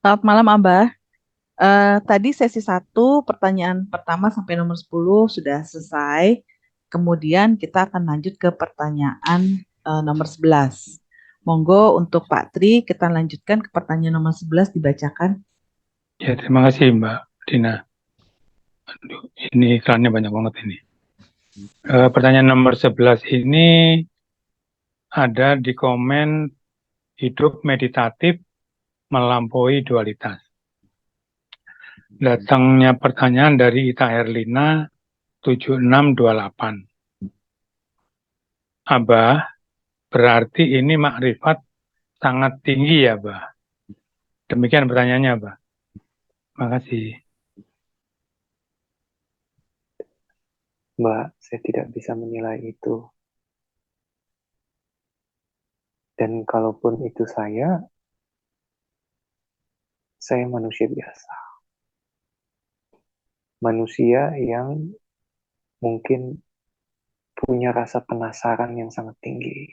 Selamat malam, Abah. Tadi sesi satu, pertanyaan pertama sampai nomor 10 sudah selesai. Kemudian kita akan lanjut ke pertanyaan nomor 11. Monggo untuk Pak Tri, kita lanjutkan ke pertanyaan nomor 11 dibacakan. Ya, terima kasih Mbak Dina. Aduh, ini iklannya banyak banget ini. Pertanyaan nomor 11 ini ada di komen hidup meditatif melampaui dualitas. Datangnya pertanyaan dari Ita Herlina 7628. Abah, berarti ini makrifat sangat tinggi ya, Abah? Demikian pertanyaannya, Abah. Terima kasih. Mbak, saya tidak bisa menilai itu. Dan kalaupun itu saya manusia biasa. Manusia yang mungkin punya rasa penasaran yang sangat tinggi.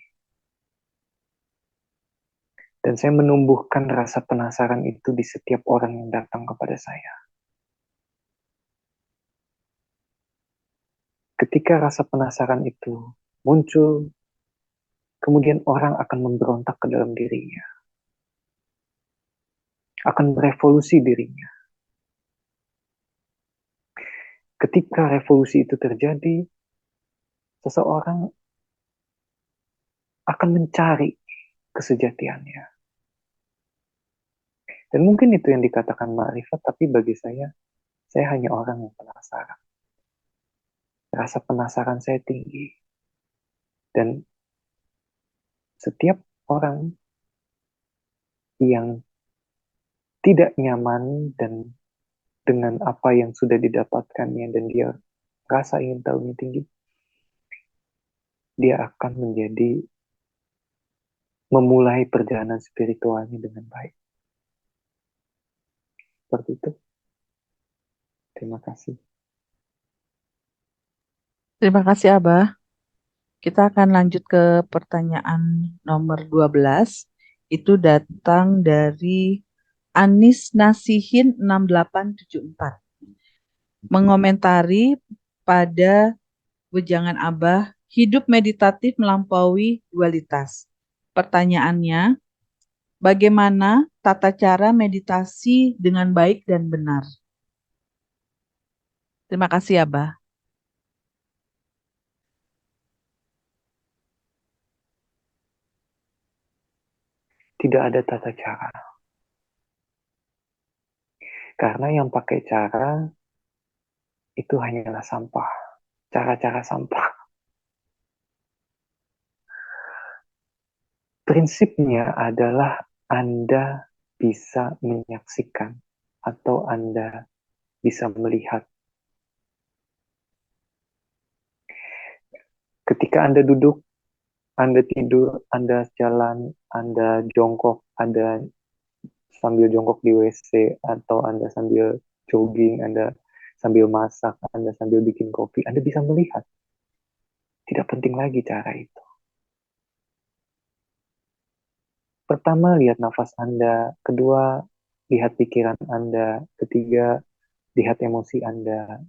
Dan saya menumbuhkan rasa penasaran itu di setiap orang yang datang kepada saya. Ketika rasa penasaran itu muncul, kemudian orang akan memberontak ke dalam dirinya. Akan berevolusi dirinya. Ketika revolusi itu terjadi, seseorang akan mencari kesejatiannya. Dan mungkin itu yang dikatakan makrifat, tapi bagi saya hanya orang yang penasaran. Rasa penasaran saya tinggi. Dan setiap orang yang tidak nyaman dan dengan apa yang sudah didapatkannya dan dia rasa ingin tahunya tinggi, dia akan memulai perjalanan spiritualnya dengan baik. Seperti itu. Terima kasih. Terima kasih, Abah. Kita akan lanjut ke pertanyaan nomor 12. Itu datang dari Anis Nasihin 6874. Mengomentari pada wejangan Abah, hidup meditatif melampaui dualitas. Pertanyaannya, bagaimana tata cara meditasi dengan baik dan benar? Terima kasih, Abah. Tidak ada tata cara. Karena yang pakai cara itu hanyalah sampah. Cara-cara sampah. Prinsipnya adalah Anda bisa menyaksikan atau Anda bisa melihat. Ketika Anda duduk, Anda tidur, Anda jalan, Anda jongkok, Anda sambil jongkok di WC, atau Anda sambil jogging, Anda sambil masak, Anda sambil bikin kopi, Anda bisa melihat. Tidak penting lagi cara itu. Pertama, lihat nafas Anda. Kedua, lihat pikiran Anda. Ketiga, lihat emosi Anda.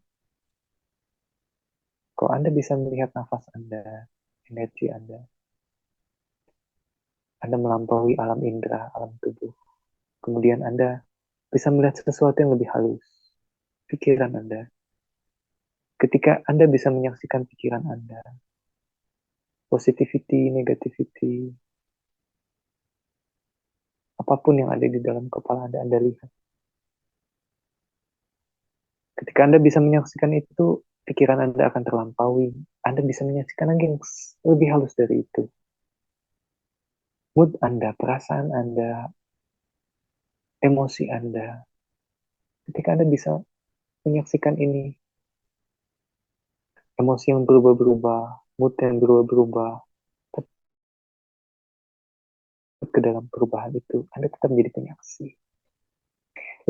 Kalau Anda bisa melihat nafas Anda, energi Anda melampaui alam indera, alam tubuh. Kemudian Anda bisa melihat sesuatu yang lebih halus. Pikiran Anda. Ketika Anda bisa menyaksikan pikiran Anda, positivity, negativity, apapun yang ada di dalam kepala Anda, Anda lihat. Ketika Anda bisa menyaksikan itu, pikiran Anda akan terlampaui. Anda bisa menyaksikan lagi yang lebih halus dari itu. Mood Anda, perasaan Anda, emosi Anda. Ketika Anda bisa menyaksikan ini, emosi yang berubah-berubah, mood yang berubah-berubah, ke dalam perubahan itu, Anda tetap menjadi penyaksi.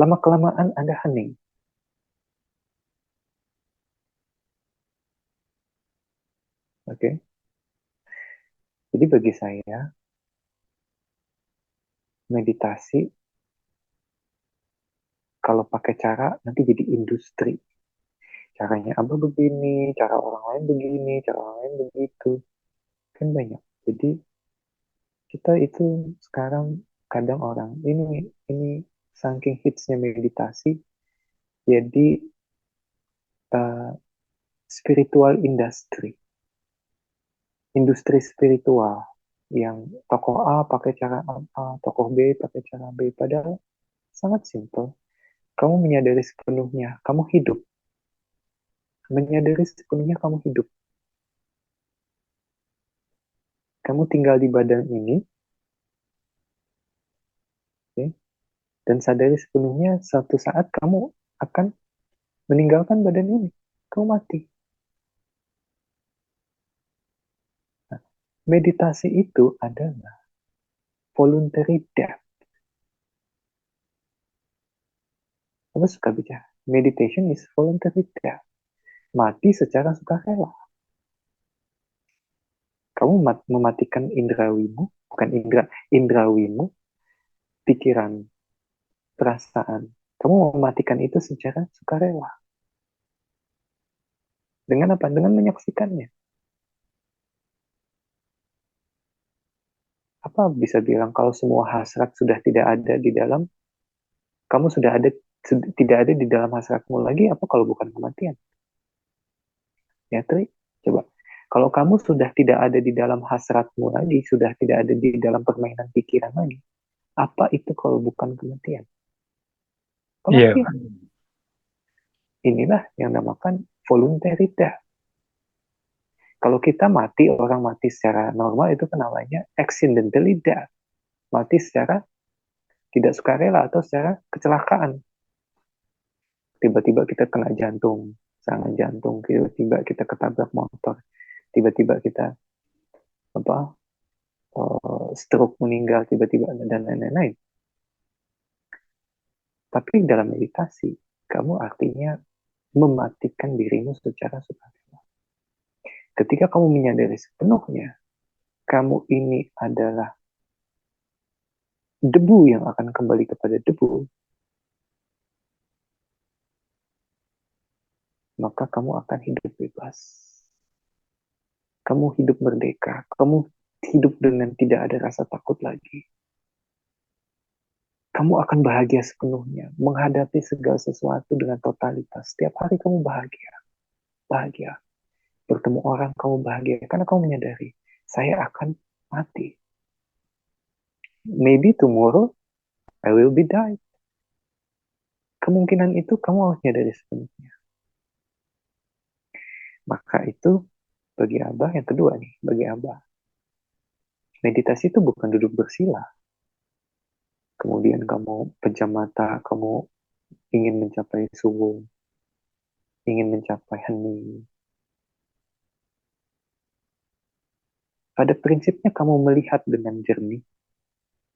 Lama-kelamaan Anda hening. Oke? Jadi bagi saya, meditasi kalau pakai cara nanti jadi industri. Caranya Abah begini, cara orang lain begini, cara orang lain begitu. Kan banyak. Jadi kita itu sekarang kadang orang ini saking hitsnya meditasi, jadi uh, spiritual industri spiritual yang tokoh A pakai cara A, tokoh B pakai cara B. Padahal sangat simpel. Kamu menyadari sepenuhnya, kamu hidup. Menyadari sepenuhnya kamu hidup. Kamu tinggal di badan ini, okay? Dan sadari sepenuhnya suatu saat kamu akan meninggalkan badan ini. Kamu mati. Nah, meditasi itu adalah voluntary death. Kamu suka bicara. Meditation is voluntary death. Mati secara sukarela. Kamu mematikan indrawimu, bukan indrawimu, pikiran, perasaan. Kamu mematikan itu secara sukarela. Dengan apa? Dengan menyaksikannya. Apa bisa bilang kalau semua hasrat sudah tidak ada di dalam, kamu tidak ada di dalam hasratmu lagi, apa kalau bukan kematian? Ya, Tri, coba. Kalau kamu sudah tidak ada di dalam hasratmu lagi, sudah tidak ada di dalam permainan pikiran lagi, apa itu kalau bukan kematian? Iya, Kematian. Inilah yang dinamakan voluntary death. Kalau kita mati, orang mati secara normal itu kan namanya accidentally death. Mati secara tidak sukarela atau secara kecelakaan. Tiba-tiba kita kena jantung, serangan jantung, tiba-tiba kita ketabrak motor, tiba-tiba kita stroke, meninggal tiba-tiba, dan lain-lain. Tapi dalam meditasi, kamu artinya mematikan dirimu secara sukarela. Ketika kamu menyadari sepenuhnya, kamu ini adalah debu yang akan kembali kepada debu, maka kamu akan hidup bebas. Kamu hidup merdeka. Kamu hidup dengan tidak ada rasa takut lagi. Kamu akan bahagia sepenuhnya, menghadapi segala sesuatu dengan totalitas. Setiap hari kamu bahagia. Bahagia. Bertemu orang kamu bahagia. Karena kamu menyadari, saya akan mati. Maybe tomorrow, I will be died. Kemungkinan itu kamu harus menyadari sepenuhnya. Maka itu bagi Abah yang kedua nih, bagi Abah. Meditasi itu bukan duduk bersila. Kemudian kamu pejam mata, kamu ingin mencapai subuh, ingin mencapai hening. Pada prinsipnya kamu melihat dengan jernih,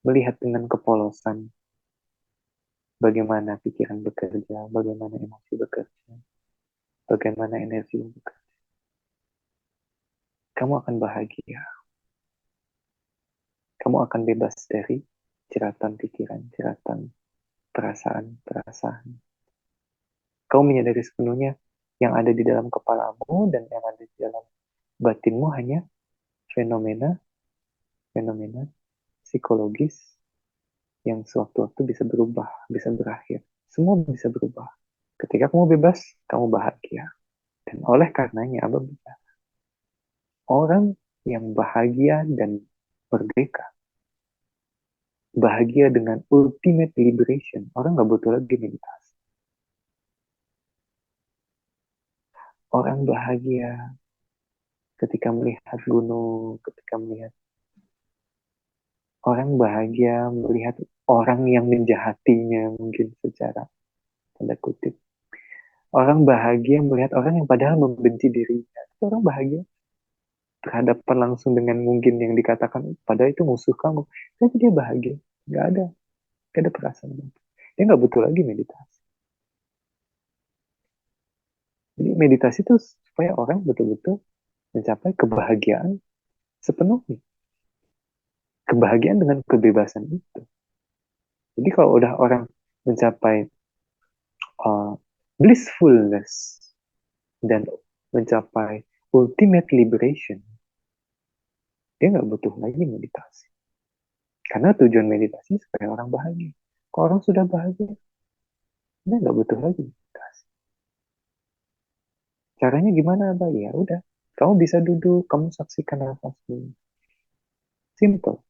melihat dengan kepolosan, bagaimana pikiran bekerja, bagaimana emosi bekerja, bagaimana energi bekerja. Kamu akan bahagia. Kamu akan bebas dari jeratan pikiran, jeratan perasaan. Kamu menyadari sepenuhnya yang ada di dalam kepalamu dan yang ada di dalam batinmu hanya fenomena psikologis yang sewaktu-waktu bisa berubah, bisa berakhir. Semua bisa berubah. Ketika kamu bebas, kamu bahagia. Dan oleh karenanya, Abah bicara, orang yang bahagia dan merdeka, bahagia dengan ultimate liberation, orang nggak butuh lagi meditasi. Orang bahagia ketika melihat gunung, ketika melihat orang bahagia melihat orang yang menjahatinya mungkin secara tanda kutip. Orang bahagia melihat orang yang padahal membenci dirinya. Orang bahagia berhadapan langsung dengan mungkin yang dikatakan padahal itu musuh kamu. Tapi dia bahagia. Nggak ada perasaan. Dia nggak butuh lagi meditasi. Jadi meditasi itu supaya orang betul-betul mencapai kebahagiaan sepenuhnya. Kebahagiaan dengan kebebasan itu. Jadi kalau udah orang mencapai blissfulness dan mencapai ultimate liberation, dia nggak butuh lagi meditasi. Karena tujuan meditasi supaya orang bahagia. Kalau orang sudah bahagia, dia nggak butuh lagi meditasi. Caranya gimana, Abah? Ya udah, kamu bisa duduk, kamu saksikan nafasmu. Simple.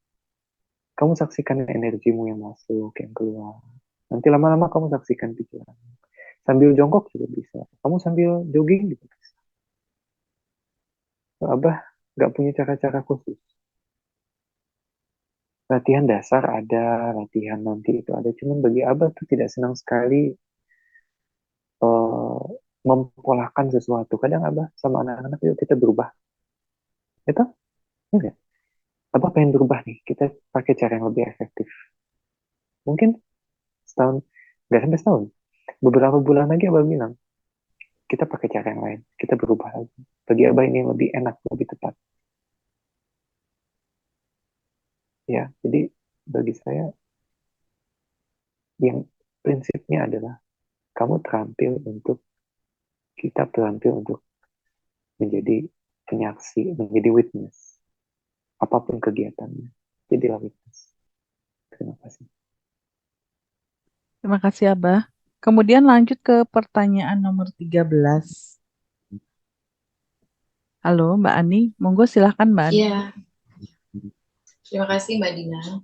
Kamu saksikan energimu yang masuk, yang keluar. Nanti lama-lama kamu saksikan pikiran. Sambil jongkok juga bisa. Kamu sambil jogging juga bisa. Abah nggak punya cara-cara khusus. Latihan dasar ada, latihan nanti itu ada. Cuman bagi Abah tuh tidak senang sekali uh, mempolahkan sesuatu. Kadang Abah sama anak-anak, yuk kita berubah. Itu, ya nggak? Abah pengen berubah nih. Kita pakai cara yang lebih efektif. Mungkin setahun, nggak sampai setahun. Beberapa bulan lagi Abah bilang, kita pakai cara yang lain. Kita berubah lagi. Bagi Abah ini yang lebih enak, lebih tepat. Ya, jadi bagi saya yang prinsipnya adalah kamu terampil untuk, kita terampil untuk menjadi penyaksi, menjadi witness. Apapun kegiatannya, jadilah witness. Terima kasih. Terima kasih, Abah. Kemudian lanjut ke pertanyaan nomor 13. Halo, Mbak Ani. Monggo silahkan, Mbak Ani. Iya, terima kasih Mbak Dina.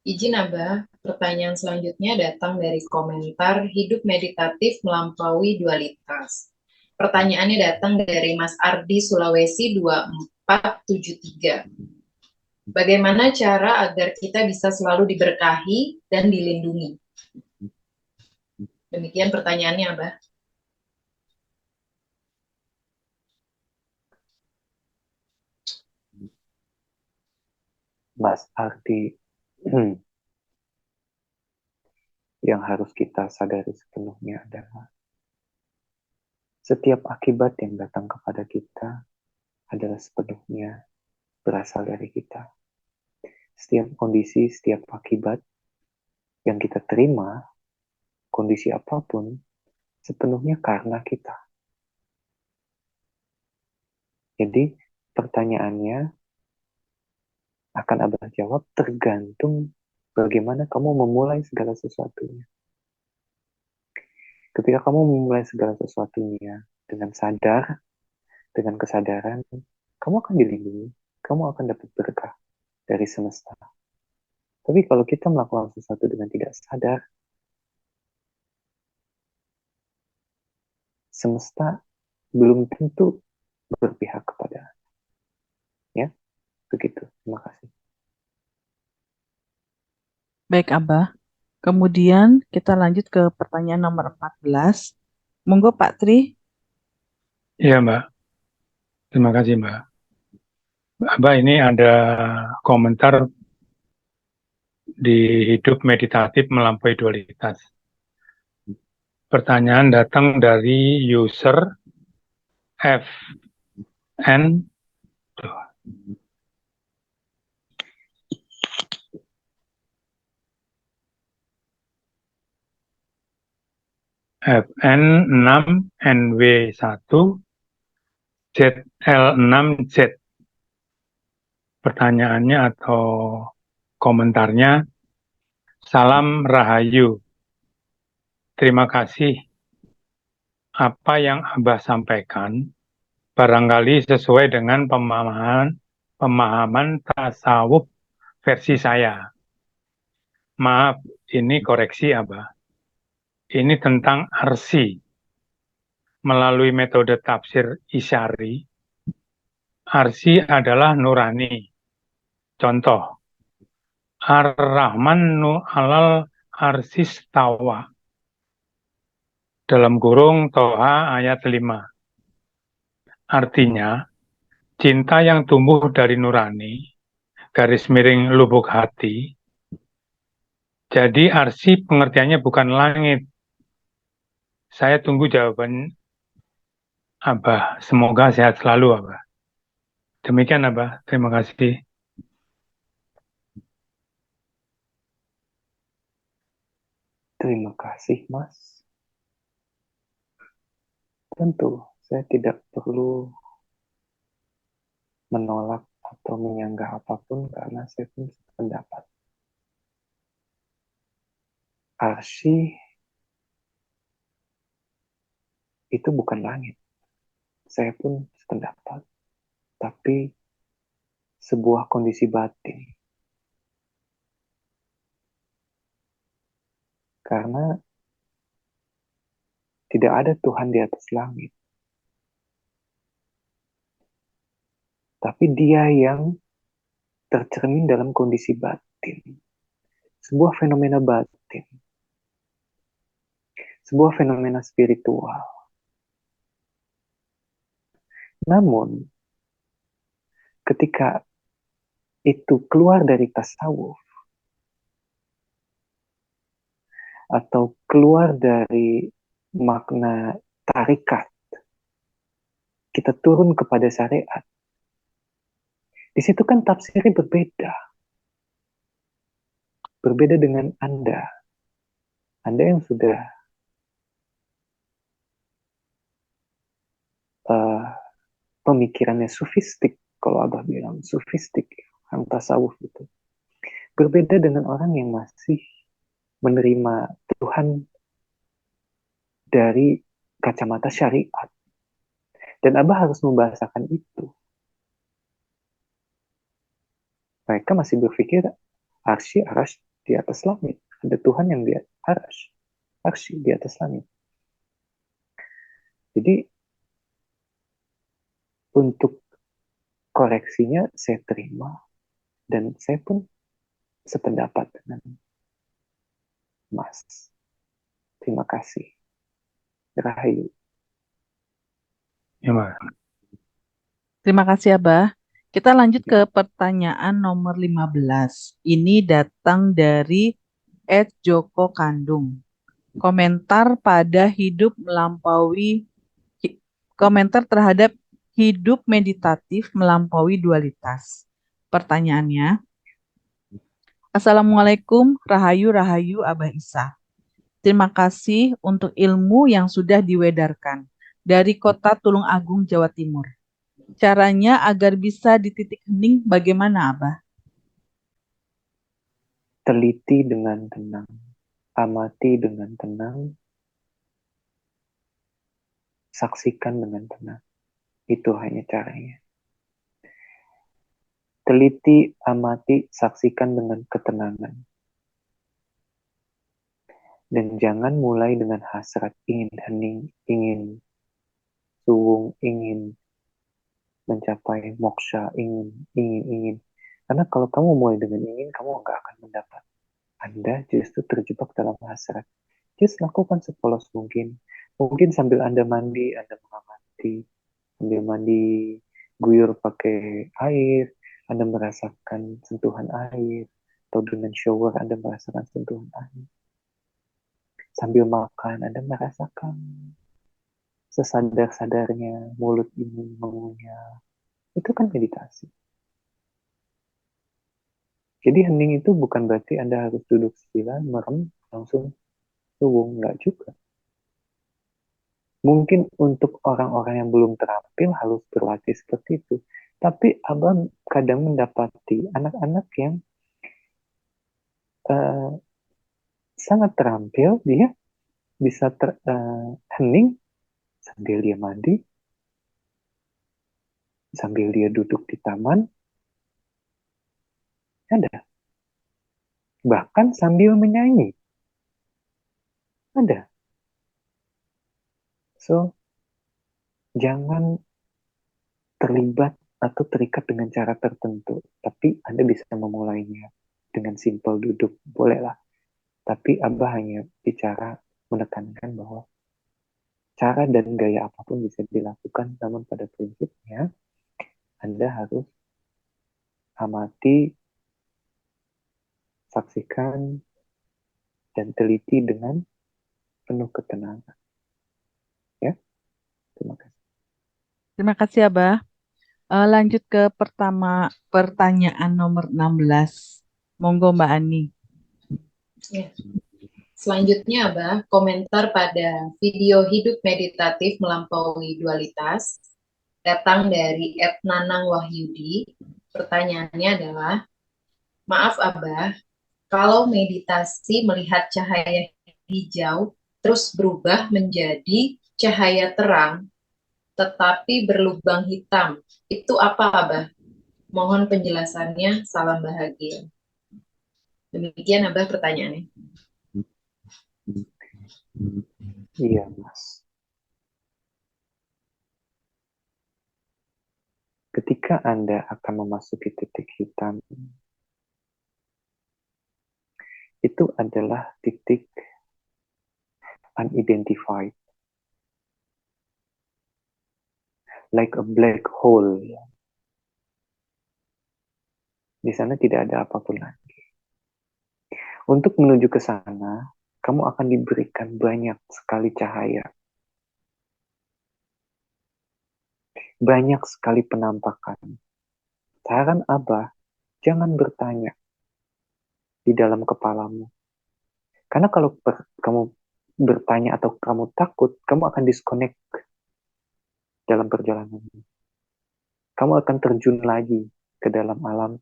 Izin Abah, pertanyaan selanjutnya datang dari komentar hidup meditatif melampaui dualitas. Pertanyaannya datang dari Mas Ardi Sulawesi 2473. Bagaimana cara agar kita bisa selalu diberkahi dan dilindungi? Demikian pertanyaannya, Abah. Mas Ardi, yang harus kita sadari sepenuhnya adalah setiap akibat yang datang kepada kita adalah sepenuhnya berasal dari kita. Setiap kondisi, setiap akibat yang kita terima, kondisi apapun, sepenuhnya karena kita. Jadi pertanyaannya akan Abah jawab tergantung bagaimana kamu memulai segala sesuatunya. Ketika kamu memulai segala sesuatunya dengan sadar, dengan kesadaran, kamu akan dilindungi, kamu akan dapat berkah dari semesta. Tapi kalau kita melakukan sesuatu dengan tidak sadar, semesta belum tentu berpihak kepada. Ya, begitu. Terima kasih. Baik, Abah. Kemudian kita lanjut ke pertanyaan nomor 14. Monggo, Pak Tri. Iya, Mbak. Terima kasih, Mbak. Mbak, ini ada komentar di hidup meditatif melampaui dualitas. Pertanyaan datang dari user FN FN6NW1 ZL6Z. Pertanyaannya atau komentarnya, salam rahayu. Terima kasih. Apa yang Abah sampaikan barangkali sesuai dengan pemahaman tasawuf versi saya. Maaf, ini koreksi Abah. Ini tentang arsi. Melalui metode tafsir Isyari, arsi adalah nurani. Contoh, Ar-Rahman nu alal arsis tawa. Dalam kurung Toha ayat 5. Artinya, cinta yang tumbuh dari nurani, garis miring lubuk hati. Jadi arsi pengertiannya bukan langit. Saya tunggu jawaban Abah. Semoga sehat selalu, Abah. Demikian, Abah. Terima kasih. Terima kasih, Mas. Tentu, saya tidak perlu menolak atau menyanggah apapun karena saya pun sependapat. Arsy itu bukan langit. Saya pun sependapat. Tapi sebuah kondisi batin. Karena tidak ada Tuhan di atas langit. Tapi dia yang tercermin dalam kondisi batin. Sebuah fenomena batin. Sebuah fenomena spiritual. Namun, ketika itu keluar dari tasawuf, atau keluar dari makna tarikat, kita turun kepada syariat. Di situ kan tafsirnya berbeda. Berbeda dengan Anda. Anda yang sudah pemikirannya sufistik, kalau Abah bilang sufistik, yang tasawuf itu. Berbeda dengan orang yang masih menerima Tuhan dari kacamata syariat. Dan Abah harus membahasakan itu. Mereka masih berpikir arsy di atas langit. Ada Tuhan yang di atas arsy di atas langit. Jadi untuk koreksinya saya terima dan saya pun sependapat dengan Mas. Terima kasih. Rahayu. Ya, Mas. Terima kasih Abah. Kita lanjut ke pertanyaan nomor 15. Ini datang dari Ed Joko Kandung. Komentar pada hidup melampaui komentar terhadap hidup meditatif melampaui dualitas. Pertanyaannya, Assalamualaikum, Rahayu Abah Isa. Terima kasih untuk ilmu yang sudah diwedarkan dari kota Tulung Agung, Jawa Timur. Caranya agar bisa dititik hening bagaimana, Abah? Teliti dengan tenang, amati dengan tenang, saksikan dengan tenang. Itu hanya caranya. Teliti, amati, saksikan dengan ketenangan. Dan jangan mulai dengan hasrat, ingin hening, ingin suwung, ingin mencapai moksha, ingin. Karena kalau kamu mulai dengan ingin, kamu nggak akan mendapat. Anda justru terjebak dalam hasrat. Just lakukan sepolos mungkin. Mungkin sambil Anda mandi, Anda mengamati. Sambil mandi, guyur pakai air, Anda merasakan sentuhan air. Atau dengan shower, Anda merasakan sentuhan air. Sambil makan, Anda merasakan sesadar-sadarnya mulut ini mengunyah. Itu kan meditasi. Jadi hening itu bukan berarti Anda harus duduk sila, merem, langsung suwung. Enggak juga. Mungkin untuk orang-orang yang belum terampil harus berlatih seperti itu. Tapi Abang kadang mendapati anak-anak yang sangat terampil, dia bisa hening sambil dia mandi, sambil dia duduk di taman, ada. Bahkan sambil menyanyi, ada. So, jangan terlibat atau terikat dengan cara tertentu, tapi Anda bisa memulainya dengan simpel duduk, bolehlah. Tapi Abah hanya bicara menekankan bahwa cara dan gaya apapun bisa dilakukan, namun pada prinsipnya Anda harus amati, saksikan, dan teliti dengan penuh ketenangan. Ya, terima kasih. Terima kasih, Abah. Lanjut ke pertanyaan nomor 16. Monggo Mbak Ani. Ya. Selanjutnya, Abah, komentar pada video hidup meditatif melampaui dualitas datang dari @nanang Wahyudi. Pertanyaannya adalah, maaf Abah, kalau meditasi melihat cahaya hijau terus berubah menjadi cahaya terang, tetapi berlubang hitam, itu apa Abah? Mohon penjelasannya, salam bahagia. Demikian Abah pertanyaannya. Iya, Mas. Ketika Anda akan memasuki titik hitam, itu adalah titik unidentified, like a black hole. Di sana tidak ada apapun lagi. Untuk menuju ke sana, kamu akan diberikan banyak sekali cahaya, banyak sekali penampakan. Saran Abah, jangan bertanya di dalam kepalamu. Karena kalau kamu bertanya atau kamu takut, kamu akan disconnect dalam perjalanan ini. Kamu akan terjun lagi ke dalam alam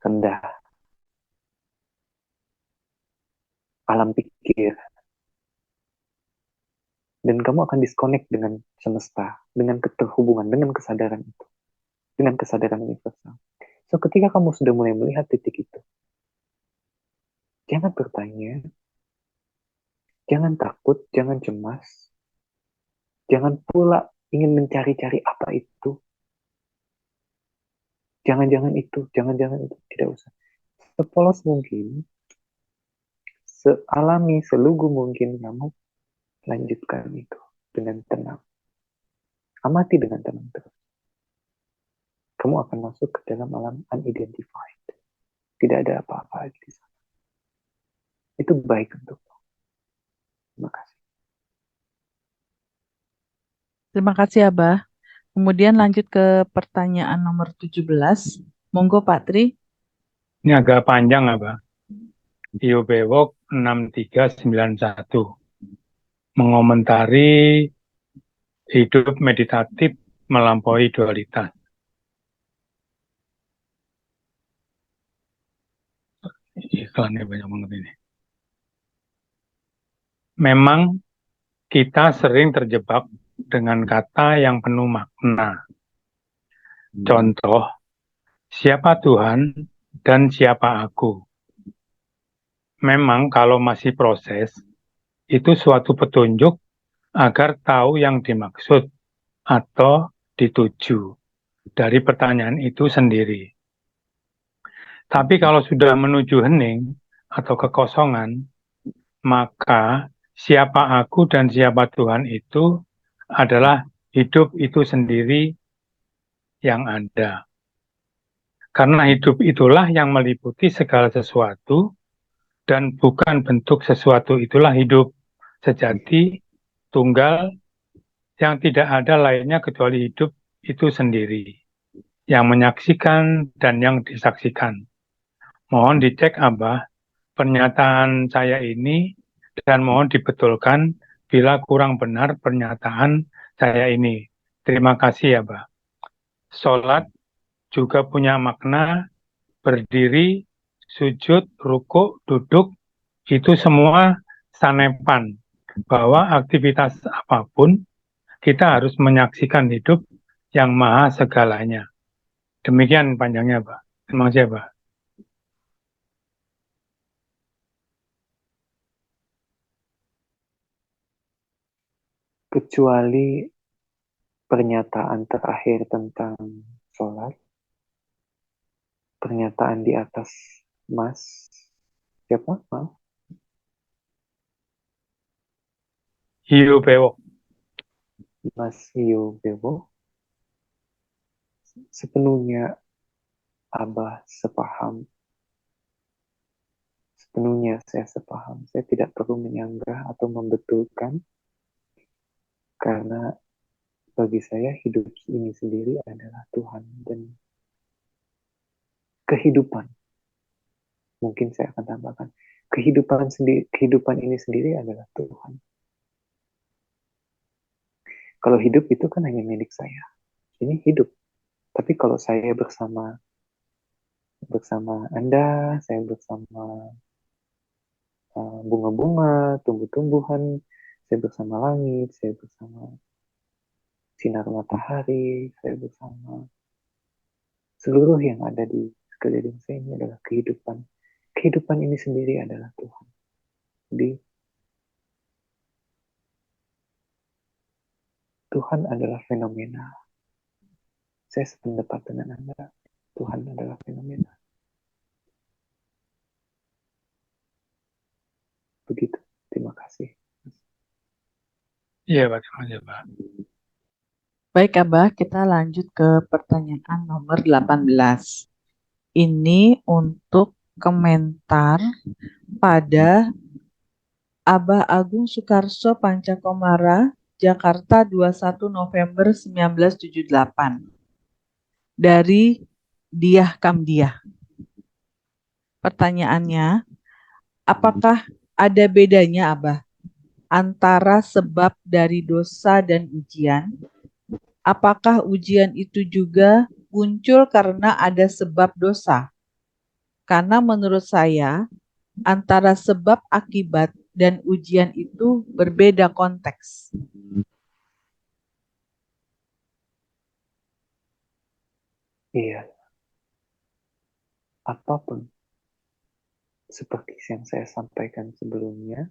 rendah, alam pikir. Dan kamu akan disconnect dengan semesta, dengan keterhubungan, dengan kesadaran itu, dengan kesadaran universal. So, ketika kamu sudah mulai melihat titik itu, jangan bertanya, jangan takut, jangan cemas, jangan pula ingin mencari-cari apa itu, jangan-jangan itu, jangan-jangan itu, tidak usah. Sepolos mungkin, sealami, selugu mungkin kamu lanjutkan itu dengan tenang. Amati dengan tenang terus. Kamu akan masuk ke dalam alam unidentified. Tidak ada apa-apa lagi di sana. Itu baik untukmu. Terima kasih. Terima kasih Abah. Kemudian lanjut ke pertanyaan nomor 17. Monggo Pak Tri. Ini agak panjang, Abah. Tio Bewok 6391 mengomentari hidup meditatif melampaui dualitas. Iklannya banyak banget ini. Memang kita sering terjebak dengan kata yang penuh makna. Contoh, siapa Tuhan dan siapa aku. Memang kalau masih proses, itu suatu petunjuk agar tahu yang dimaksud atau dituju dari pertanyaan itu sendiri. Tapi kalau sudah menuju hening atau kekosongan, maka siapa aku dan siapa Tuhan itu adalah hidup itu sendiri yang ada. Karena hidup itulah yang meliputi segala sesuatu dan bukan bentuk sesuatu itulah hidup sejati, tunggal, yang tidak ada lainnya kecuali hidup itu sendiri, yang menyaksikan dan yang disaksikan. Mohon dicek Abah pernyataan saya ini dan mohon dibetulkan bila kurang benar pernyataan saya ini. Terima kasih Abah. Sholat juga punya makna berdiri, sujud, rukuk, duduk, itu semua sanepan bahwa aktivitas apapun kita harus menyaksikan hidup yang maha segalanya. Demikian panjangnya, Pak. Terima kasih, Pak. Kecuali pernyataan terakhir tentang sholat, pernyataan di atas Mas, siapa? Maaf. Hiu Bewok. Mas Hio Bebo, sepenuhnya Abah sepaham. Sepenuhnya saya sepaham. Saya tidak perlu menyanggah atau membetulkan, karena bagi saya hidup ini sendiri adalah Tuhan dan kehidupan. Mungkin saya akan tambahkan, kehidupan ini sendiri adalah Tuhan. Kalau hidup itu kan hanya milik saya. Ini hidup. Tapi kalau saya bersama Anda, saya bersama bunga-bunga, tumbuh-tumbuhan, saya bersama langit, saya bersama sinar matahari, saya bersama seluruh yang ada di sekeliling saya, ini adalah kehidupan. Kehidupan ini sendiri adalah Tuhan. Jadi Tuhan adalah fenomena. Saya sependapat dengan Anda. Tuhan adalah fenomena. Begitu. Terima kasih. Iya, Pak. Terima kasih, Pak. Baik, Abah, kita lanjut ke pertanyaan nomor 18. Ini untuk komentar pada Abah Agung Sukarso Pancakomara, Jakarta 21 November 1978. Dari Diah Kamdiah. Pertanyaannya, apakah ada bedanya, Abah, antara sebab dari dosa dan ujian? Apakah ujian itu juga muncul karena ada sebab dosa? Karena menurut saya, antara sebab akibat dan ujian itu berbeda konteks. Iya, apapun seperti yang saya sampaikan sebelumnya,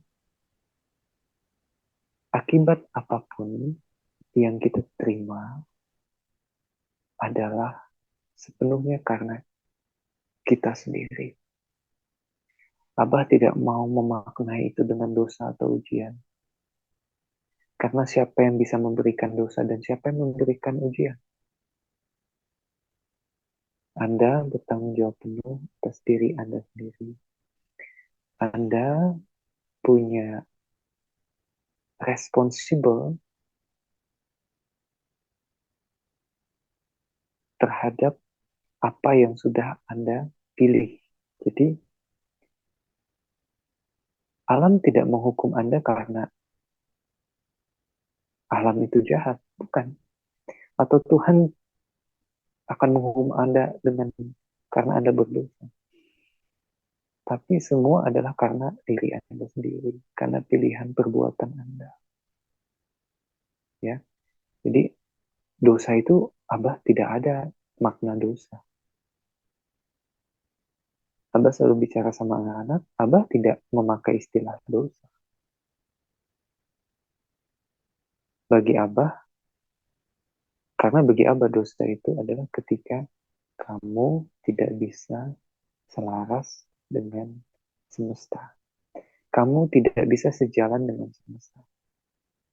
akibat apapun yang kita terima adalah sepenuhnya karena kita sendiri. Abah tidak mau memaknai itu dengan dosa atau ujian. Karena siapa yang bisa memberikan dosa dan siapa yang memberikan ujian? Anda bertanggung jawab penuh atas diri Anda sendiri. Anda punya responsible terhadap apa yang sudah Anda pilih. Jadi, alam tidak menghukum Anda karena alam itu jahat, bukan. Atau Tuhan akan menghukum Anda karena Anda berdosa. Tapi semua adalah karena diri Anda sendiri, karena pilihan perbuatan Anda. Ya. Jadi dosa itu Abah tidak ada makna dosa. Abah selalu bicara sama anak-anak, Abah tidak memakai istilah dosa. Bagi Abah, karena bagi Abah dosa itu adalah ketika kamu tidak bisa selaras dengan semesta. Kamu tidak bisa sejalan dengan semesta.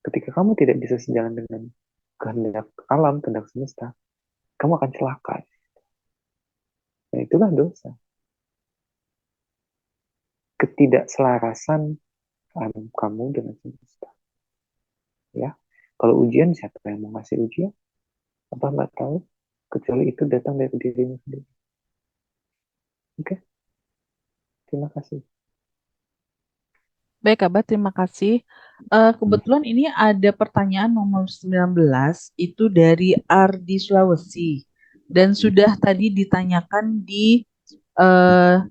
Ketika kamu tidak bisa sejalan dengan kehendak alam, kehendak semesta, kamu akan celaka. Nah, itulah dosa. Ketidakselarasan kamu dengan semesta. Ya, kalau ujian siapa yang mau ngasih ujian? Apa nggak tahu? Kecuali itu datang dari dirimu sendiri. Oke, terima kasih. Baik, Abah, terima kasih. Kebetulan ini ada pertanyaan nomor 19, itu dari Ardi Sulawesi. Dan sudah tadi ditanyakan di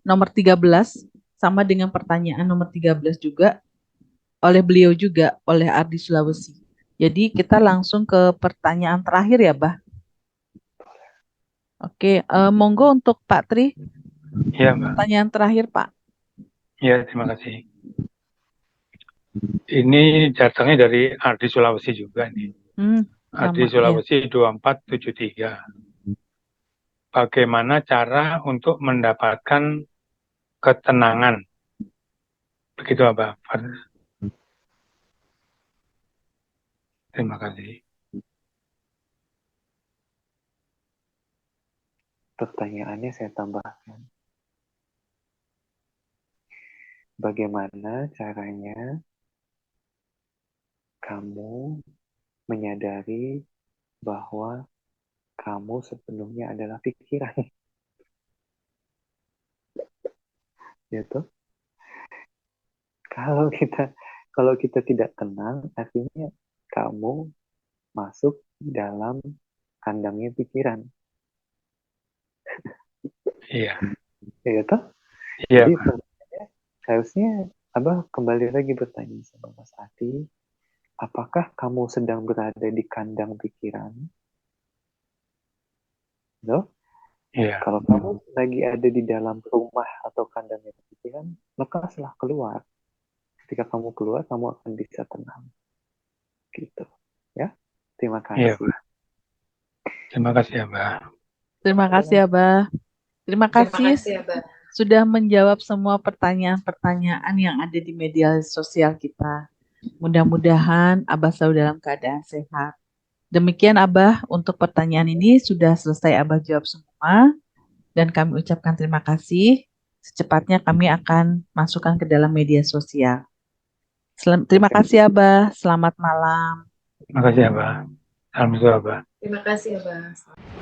nomor 13, sama dengan pertanyaan nomor 13 juga, oleh beliau juga, oleh Ardi Sulawesi. Jadi kita langsung ke pertanyaan terakhir ya, Bah. Oke, monggo untuk Pak Tri. Iya, Mbak. Pertanyaan terakhir, Pak. Iya, terima kasih. Ini datangnya dari Ardi Sulawesi juga nih. Ardi Sama, ya. Sulawesi 2473. Bagaimana cara untuk mendapatkan ketenangan? Begitu, Abah. Terima kasih. Pertanyaannya saya tambahkan. Bagaimana caranya kamu menyadari bahwa kamu sepenuhnya adalah pikiran? Gitu. Kalau kita tidak tenang, artinya kamu masuk dalam kandangnya pikiran. Iya, Ya toh? iya, Jadi Pak. harusnya Abah kembali lagi bertanya sama Mas Ati, apakah kamu sedang berada di kandang pikiran? No? Iya, Kalau kamu lagi ada di dalam rumah atau kandangnya pikiran, lepaslah keluar. Ketika kamu keluar, kamu akan bisa tenang. Gitu. Ya. Terima iya, kasih. Pak. Terima kasih ya, Mbak. Terima kasih, Abah. Terima Terima kasih kasih, Abah. sudah menjawab semua pertanyaan-pertanyaan yang ada di media sosial kita. Mudah-mudahan Abah selalu dalam keadaan sehat. Demikian Abah, untuk pertanyaan ini sudah selesai Abah jawab semua dan kami ucapkan terima kasih. Secepatnya kami akan masukkan ke dalam media sosial. Terima kasih Abah, selamat malam. Terima kasih ya, Mbak. Salam sejahtera, Mbak. Terima kasih, Abah.